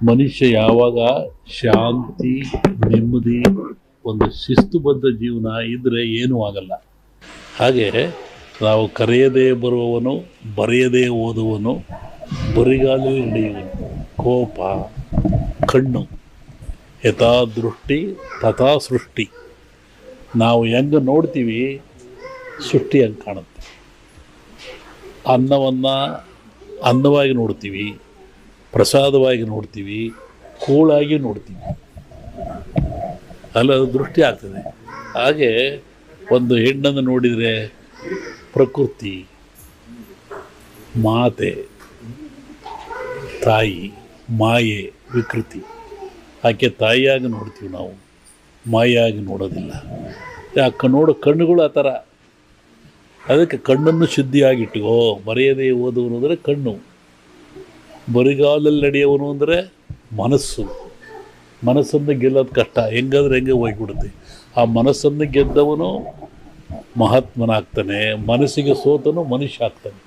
ಮನುಷ್ಯ ಯಾವಾಗ ಶಾಂತಿ, ನೆಮ್ಮದಿ, ಒಂದು ಶಿಸ್ತುಬದ್ಧ ಜೀವನ ಇದ್ದರೆ ಏನೂ ಆಗಲ್ಲ. ಹಾಗೆ ನಾವು ಕರೆಯದೇ ಬರುವವನು, ಬರೆಯದೇ ಓದುವನು, ಬರಿಗಾಲಲ್ಲಿ ನಡೆಯುವನು. ಕೋಪ, ಕಣ್ಣು, ಯಥಾ ದೃಷ್ಟಿ ತಥಾ ಸೃಷ್ಟಿ. ನಾವು ಹೆಂಗೆ ನೋಡ್ತೀವಿ ಸೃಷ್ಟಿ ಹಂಗೆ ಕಾಣುತ್ತೆ. ಅನ್ನವನ್ನು ಅನ್ನವಾಗಿ ನೋಡ್ತೀವಿ, ಪ್ರಸಾದವಾಗಿ ನೋಡ್ತೀವಿ, ಕೂಳಾಗಿ ನೋಡ್ತೀವಿ, ಅಲ್ಲ ದೃಷ್ಟಿ ಆಗ್ತದೆ. ಹಾಗೆ ಒಂದು ಹೆಣ್ಣನ್ನು ನೋಡಿದರೆ ಪ್ರಕೃತಿ, ಮಾತೆ, ತಾಯಿ, ಮಾಯೆ, ವಿಕೃತಿ. ಆಕೆ ತಾಯಿಯಾಗಿ ನೋಡ್ತೀವಿ ನಾವು, ಮಾಯಾಗಿ ನೋಡೋದಿಲ್ಲ. ಯಾಕೆ ನೋಡೋ ಕಣ್ಣುಗಳು ಆ ಥರ. ಅದಕ್ಕೆ ಕಣ್ಣನ್ನು ಶುದ್ಧಿಯಾಗಿಟ್ಟುಕೋ. ಬರೆಯದೇ ಓದುವನು ಅಂದರೆ ಕಣ್ಣು, ಬರಿಗಾಲಲ್ಲಿ ನಡೆಯುವನು ಅಂದರೆ ಮನಸ್ಸು. ಮನಸ್ಸನ್ನು ಗೆಲ್ಲೋದು ಕಷ್ಟ, ಹೆಂಗಾದ್ರೆ ಹೆಂಗೆ ಹೋಗಿಬಿಡುತ್ತೆ. ಆ ಮನಸ್ಸನ್ನು ಗೆದ್ದವನು ಮಹಾತ್ಮನಾಗ್ತಾನೆ, ಮನಸ್ಸಿಗೆ ಸೋತನು ಮನುಷ್ಯ ಆಗ್ತಾನೆ.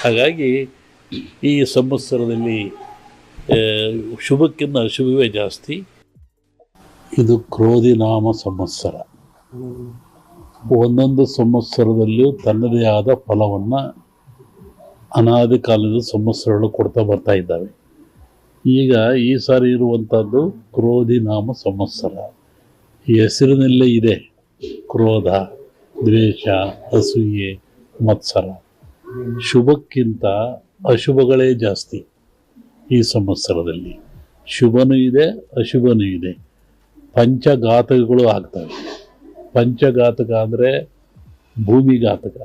ಹಾಗಾಗಿ ಈ ಸಂವತ್ಸರದಲ್ಲಿ ಶುಭಕ್ಕಿಂತ ಅಶುಭವೇ ಜಾಸ್ತಿ. ಇದು ಕ್ರೋಧಿ ನಾಮ ಸಂವತ್ಸರ. ಒಂದೊಂದು ಸಂವತ್ಸರದಲ್ಲಿಯೂ ತನ್ನದೇ ಆದ ಫಲವನ್ನು ಅನಾದಿ ಕಾಲದ ಸಂವತ್ಸರಗಳು ಕೊಡ್ತಾ ಬರ್ತಾ ಇದ್ದಾವೆ. ಈಗ ಈ ಸಾರಿ ಇರುವಂಥದ್ದು ಕ್ರೋಧಿ ನಾಮ ಸಂವತ್ಸರ. ಈ ಹೆಸರಿನಲ್ಲೇ ಇದೆ ಕ್ರೋಧ, ದ್ವೇಷ, ಅಸೂಯೆ, ಮತ್ಸರ. ಶುಭಕ್ಕಿಂತ ಅಶುಭಗಳೇ ಜಾಸ್ತಿ ಈ ಸಂವತ್ಸರದಲ್ಲಿ. ಶುಭನೂ ಇದೆ, ಅಶುಭನೂ ಇದೆ. ಪಂಚಘಾತಕಗಳು ಆಗ್ತವೆ. ಪಂಚಘಾತಕ ಅಂದರೆ ಭೂಮಿಘಾತಕ,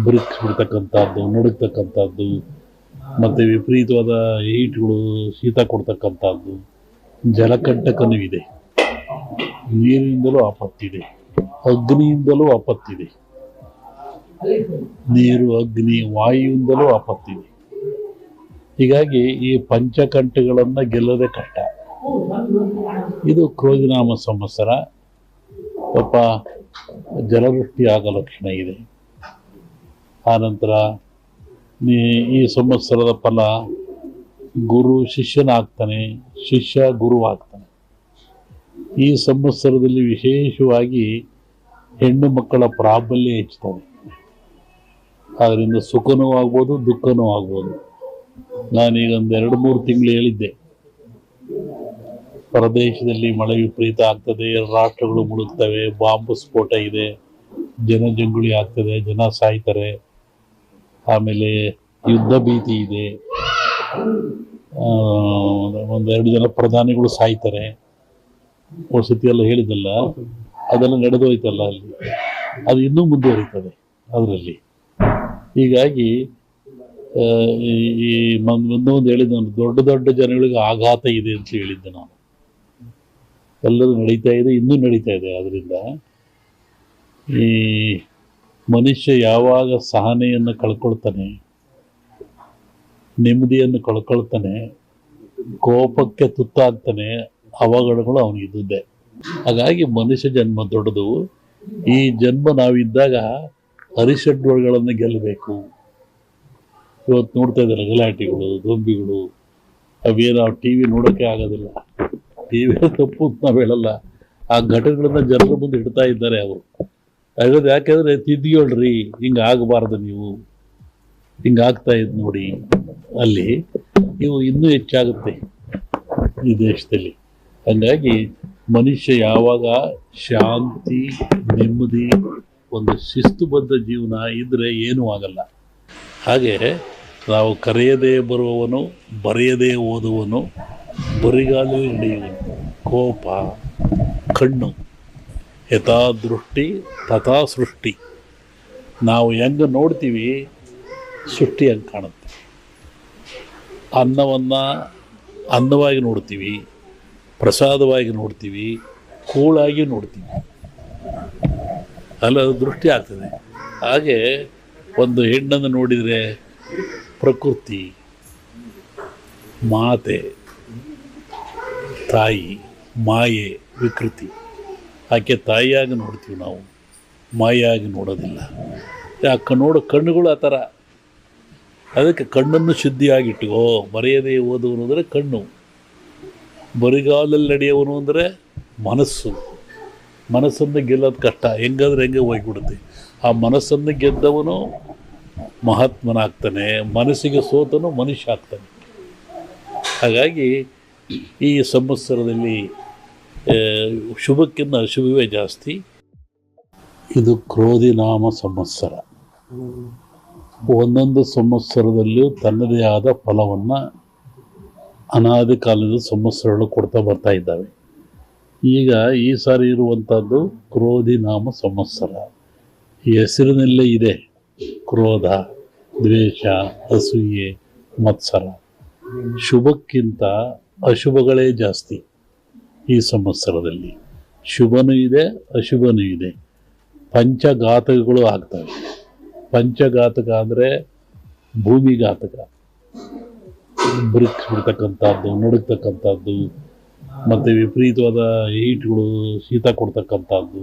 ಬ್ರಿಕ್ಸ್ ಬಿಡ್ತಕ್ಕಂಥದ್ದು, ನಡುಗ್ತಕ್ಕಂಥದ್ದು, ಮತ್ತು ವಿಪರೀತವಾದ ಹೀಟ್ಗಳು, ಶೀತ ಕೊಡ್ತಕ್ಕಂಥದ್ದು. ಜಲಕಂಟಕನೂ ಇದೆ, ನೀರಿನಿಂದಲೂ ಆಪತ್ತಿದೆ, ಅಗ್ನಿಯಿಂದಲೂ ಆಪತ್ತಿದೆ. ನೀರು, ಅಗ್ನಿ, ವಾಯುವಿಂದಲೂ ಆಪತ್ತಿದೆ. ಹೀಗಾಗಿ ಈ ಪಂಚಕಂಠಗಳನ್ನು ಗೆಲ್ಲೋದೇ ಕಷ್ಟ. ಇದು ಕ್ರೋಧಿನಾಮ ಸಂವತ್ಸರ. ಪಾಪ ಜಲವೃಷ್ಟಿ ಆಗೋ ಲಕ್ಷಣ ಇದೆ. ಆನಂತರ ಈ ಸಂವತ್ಸರದ ಫಲ ಗುರು ಶಿಷ್ಯನಾಗ್ತಾನೆ, ಶಿಷ್ಯ ಗುರು ಆಗ್ತಾನೆ. ಈ ಸಂವತ್ಸರದಲ್ಲಿ ವಿಶೇಷವಾಗಿ ಹೆಣ್ಣು ಮಕ್ಕಳ ಪ್ರಾಬಲ್ಯ ಹೆಚ್ಚುತ್ತದೆ. ಅದರಿಂದ ಸುಖನೂ ಆಗ್ಬೋದು, ದುಃಖನೂ ಆಗ್ಬೋದು. ನಾನೀಗ ಒಂದು 2-3 ತಿಂಗಳು ಹೇಳಿದ್ದೆ, ಪ್ರದೇಶದಲ್ಲಿ ಮಳೆ ವಿಪರೀತ ಆಗ್ತದೆ, ರಾಷ್ಟ್ರಗಳು ಮುಳುಗ್ತವೆ, ಬಾಂಬ್ ಸ್ಫೋಟ ಇದೆ, ಜನಜಂಗುಳಿ ಆಗ್ತದೆ, ಜನ ಸಾಯ್ತಾರೆ, ಆಮೇಲೆ ಯುದ್ಧ ಭೀತಿ ಇದೆ, 1-2 ಜನ ಪ್ರಧಾನಿಗಳು ಸಾಯ್ತಾರೆ. ವಸತಿ ಎಲ್ಲ ಹೇಳಿದಲ್ಲ, ಅದೆಲ್ಲ ನಡೆದೋಯ್ತಲ್ಲ ಅಲ್ಲಿ, ಅದು ಇನ್ನೂ ಮುಂದುವರಿತದೆ ಅದರಲ್ಲಿ. ಹೀಗಾಗಿ ಈ ಒಂದೊಂದು ಹೇಳಿದ್ದೆ ನಾನು, ದೊಡ್ಡ ದೊಡ್ಡ ಜನಗಳಿಗೆ ಆಘಾತ ಇದೆ ಅಂತ ಹೇಳಿದ್ದೆ ನಾನು. ಎಲ್ಲರೂ ನಡೀತಾ ಇದೆ, ಇನ್ನೂ ನಡೀತಾ ಇದೆ. ಅದರಿಂದ ಈ ಮನುಷ್ಯ ಯಾವಾಗ ಸಹನೆಯನ್ನು ಕಳ್ಕೊಳ್ತಾನೆ, ನೆಮ್ಮದಿಯನ್ನು ಕಳ್ಕೊಳ್ತಾನೆ, ಕೋಪಕ್ಕೆ ತುತ್ತಾಗ್ತಾನೆ, ಅವಘಡಗಳು ಅವನಿಗಿದ್ದೇ. ಹಾಗಾಗಿ ಮನುಷ್ಯ ಜನ್ಮ ದೊಡ್ಡದು. ಈ ಜನ್ಮ ನಾವಿದ್ದಾಗ ಅರಿಷಡ್ವರ್ಗಳನ್ನು ಗೆಲ್ಲಬೇಕು. ಇವತ್ತು ನೋಡ್ತಾ ಇದ್ದಾರೆ ಗಲಾಟೆಗಳು, ದೊಂಬಿಗಳು, ಅವೇನೋ ಟಿ ವಿ ನೋಡೋಕ್ಕೆ ಆಗೋದಿಲ್ಲ. ಟಿ ವಿ ತಪ್ಪು ನಾವು ಹೇಳಲ್ಲ, ಆ ಘಟನೆಗಳನ್ನ ಜನರ ಮುಂದೆ ಇಡ್ತಾ ಇದ್ದಾರೆ ಅವರು. ಹಾಗಾದ್ರೆ ಯಾಕೆಂದರೆ ತಿದ್ದಿಹೇಳ್ರಿ, ಹಿಂಗೆ ಆಗಬಾರ್ದು, ನೀವು ಹಿಂಗಾಗ್ತಾ ಇದ್ದು ನೋಡಿ, ಅಲ್ಲಿ ಇವು ಇನ್ನೂ ಹೆಚ್ಚಾಗುತ್ತೆ ಈ ದೇಶದಲ್ಲಿ. ಹಾಗಾಗಿ ಮನುಷ್ಯ ಯಾವಾಗ ಶಾಂತಿ, ನೆಮ್ಮದಿ, ಒಂದು ಶಿಸ್ತುಬದ್ಧ ಜೀವನ ಇದ್ದರೆ ಏನೂ ಆಗಲ್ಲ. ಹಾಗೆ ನಾವು ಕರೆಯದೇ ಬರುವವನು, ಬರೆಯದೇ ಓದುವನು, ಬರಿಗಾಲಲ್ಲಿ ನಡೆಯುವನು. ಕೋಪ, ಕಣ್ಣು, ಯಥಾ ದೃಷ್ಟಿ ತಥಾ ಸೃಷ್ಟಿ. ನಾವು ಹೆಂಗೆ ನೋಡ್ತೀವಿ ಸೃಷ್ಟಿ ಹಂಗೆ ಕಾಣುತ್ತೆ. ಅನ್ನವನ್ನು ಅನ್ನವಾಗಿ ನೋಡ್ತೀವಿ, ಪ್ರಸಾದವಾಗಿ ನೋಡ್ತೀವಿ, ಕೂಳಾಗಿ ನೋಡ್ತೀವಿ, ಅಲ್ಲ ದೃಷ್ಟಿ ಆಗ್ತದೆ. ಹಾಗೆ ಒಂದು ಹೆಣ್ಣನ್ನು ನೋಡಿದರೆ ಪ್ರಕೃತಿ, ಮಾತೆ, ತಾಯಿ, ಮಾಯೆ, ವಿಕೃತಿ. ಆಕೆ ತಾಯಿಯಾಗಿ ನೋಡ್ತೀವಿ ನಾವು, ಮಾಯಾಗಿ ನೋಡೋದಿಲ್ಲ. ಯಾಕೆ ನೋಡೋ ಕಣ್ಣುಗಳು ಆ ಥರ. ಅದಕ್ಕೆ ಕಣ್ಣನ್ನು ಶುದ್ಧಿಯಾಗಿಟ್ಟುಕೋ. ಬರೆಯದೇ ಓದುವನು ಅಂದರೆ ಕಣ್ಣು, ಬರಿಗಾಲಲ್ಲಿ ನಡೆಯುವನು ಅಂದರೆ ಮನಸ್ಸು. ಮನಸ್ಸನ್ನು ಗೆಲ್ಲೋದು ಕಷ್ಟ, ಹೆಂಗಾದ್ರೆ ಹೆಂಗೆ ಹೋಗಿಬಿಡುತ್ತೆ. ಆ ಮನಸ್ಸನ್ನು ಗೆದ್ದವನು ಮಹಾತ್ಮನಾಗ್ತಾನೆ, ಮನಸ್ಸಿಗೆ ಸೋತನು ಮನುಷ್ಯ ಆಗ್ತಾನೆ. ಹಾಗಾಗಿ ಈ ಸಂವತ್ಸರದಲ್ಲಿ ಶುಭಕ್ಕಿಂತ ಅಶುಭವೇ ಜಾಸ್ತಿ. ಇದು ಕ್ರೋಧಿ ನಾಮ ಸಂವತ್ಸರ. ಒಂದೊಂದು ಸಂವತ್ಸರದಲ್ಲಿಯೂ ತನ್ನದೇ ಆದ ಫಲವನ್ನು ಅನಾದಿ ಕಾಲದ ಸಂವತ್ಸರಗಳು ಕೊಡ್ತಾ ಬರ್ತಾ ಇದ್ದಾವೆ. ಈಗ ಈ ಸಾರಿ ಇರುವಂಥದ್ದು ಕ್ರೋಧಿ ನಾಮ ಸಂವತ್ಸರ. ಈ ಹೆಸರಿನಲ್ಲೇ ಇದೆ ಕ್ರೋಧ, ದ್ವೇಷ, ಅಸೂಯೆ, ಮತ್ಸರ. ಶುಭಕ್ಕಿಂತ ಅಶುಭಗಳೇ ಜಾಸ್ತಿ ಈ ಸಂವತ್ಸರದಲ್ಲಿ. ಶುಭನೂ ಇದೆ, ಅಶುಭನೂ ಇದೆ. ಪಂಚಘಾತಕಗಳು ಆಗ್ತವೆ. ಪಂಚಘಾತಕ ಅಂದರೆ ಭೂಮಿಘಾತಕ, ಬ್ರಿಕ್ಸ್ ಬಿಡ್ತಕ್ಕಂಥದ್ದು, ನಡುಗ್ತಕ್ಕಂಥದ್ದು, ಮತ್ತು ವಿಪರೀತವಾದ ಹೀಟ್ಗಳು, ಶೀತ ಕೊಡ್ತಕ್ಕಂಥದ್ದು.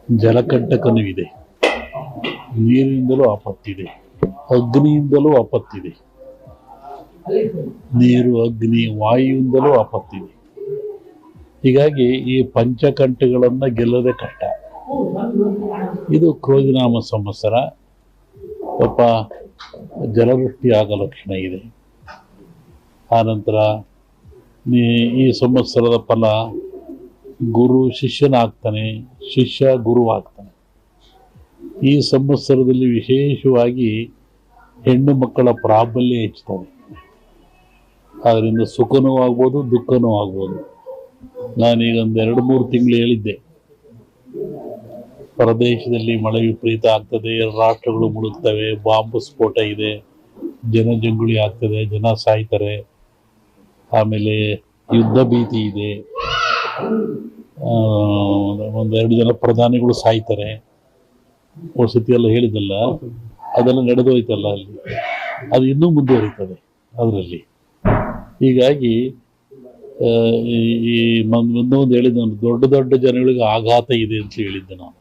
ಜಲಕಂಟಕನೂ ಇದೆ, ನೀರಿನಿಂದಲೂ ಆಪತ್ತಿದೆ, ಅಗ್ನಿಯಿಂದಲೂ ಆಪತ್ತಿದೆ. ನೀರು, ಅಗ್ನಿ, ವಾಯುವಿಂದಲೂ ಆಪತ್ತಿದೆ. ಹೀಗಾಗಿ ಈ ಪಂಚಕಂಠಗಳನ್ನು ಗೆಲ್ಲೋದೇ ಕಷ್ಟ. ಇದು ಕ್ರೋಧಿನಾಮ ಸಂವತ್ಸರ. ಸ್ವಲ್ಪ ಜಲವೃಷ್ಟಿ ಆಗೋ ಲಕ್ಷಣ ಇದೆ. ಆನಂತರ ಈ ಸಂವತ್ಸರದ ಫಲ ಗುರು ಶಿಷ್ಯನಾಗ್ತಾನೆ, ಶಿಷ್ಯ ಗುರು ಆಗ್ತಾನೆ. ಈ ಸಂವತ್ಸರದಲ್ಲಿ ವಿಶೇಷವಾಗಿ ಹೆಣ್ಣು ಮಕ್ಕಳ ಪ್ರಾಬಲ್ಯ ಹೆಚ್ಚುತ್ತದೆ. ಅದರಿಂದ ಸುಖನೂ ಆಗ್ಬೋದು, ದುಃಖನೂ ಆಗ್ಬೋದು. ನಾನೀಗ ಒಂದು 2-3 ತಿಂಗಳು ಹೇಳಿದ್ದೆ, ಪ್ರದೇಶದಲ್ಲಿ ಮಳೆ ವಿಪರೀತ ಆಗ್ತದೆ, ರಾಷ್ಟ್ರಗಳು ಮುಳುಗ್ತವೆ, ಬಾಂಬ್ ಸ್ಫೋಟ ಇದೆ, ಜನಜಂಗುಳಿ ಆಗ್ತದೆ, ಜನ ಸಾಯ್ತಾರೆ, ಆಮೇಲೆ ಯುದ್ಧ ಭೀತಿ ಇದೆ, 1-2 ಜನ ಪ್ರಧಾನಿಗಳು ಸಾಯ್ತಾರೆ. ವಸತಿ ಎಲ್ಲ ಹೇಳಿದಲ್ಲ, ಅದೆಲ್ಲ ನಡೆದೋಯ್ತಲ್ಲ ಅಲ್ಲಿ, ಅದು ಇನ್ನೂ ಮುಂದುವರಿತದೆ ಅದರಲ್ಲಿ. ಹೀಗಾಗಿ ಈ ಮುಂದೊಂದು ಹೇಳಿದ್ದೆ ನಾನು, ದೊಡ್ಡ ದೊಡ್ಡ ಜನಗಳಿಗೆ ಆಘಾತ ಇದೆ ಅಂತ ಹೇಳಿದ್ದೆ ನಾನು.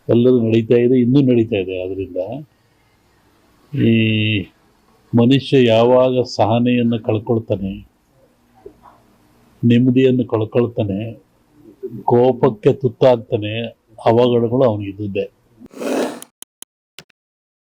ಎಲ್ಲರೂ ನಡೀತಾ ಇದೆ, ಇನ್ನೂ ನಡೀತಾ ಇದೆ. ಅದರಿಂದ ಈ ಮನುಷ್ಯ ಯಾವಾಗ ಸಹನೆಯನ್ನು ಕಳ್ಕೊಳ್ತಾನೆ, ನೆಮ್ಮದಿಯನ್ನು ಕಳ್ಕೊಳ್ತಾನೆ, ಕೋಪಕ್ಕೆ ತುತ್ತಾಗ್ತಾನೆ, ಅವಘಡಗಳು ಅವನಿಗಿದ್ದುದೇ.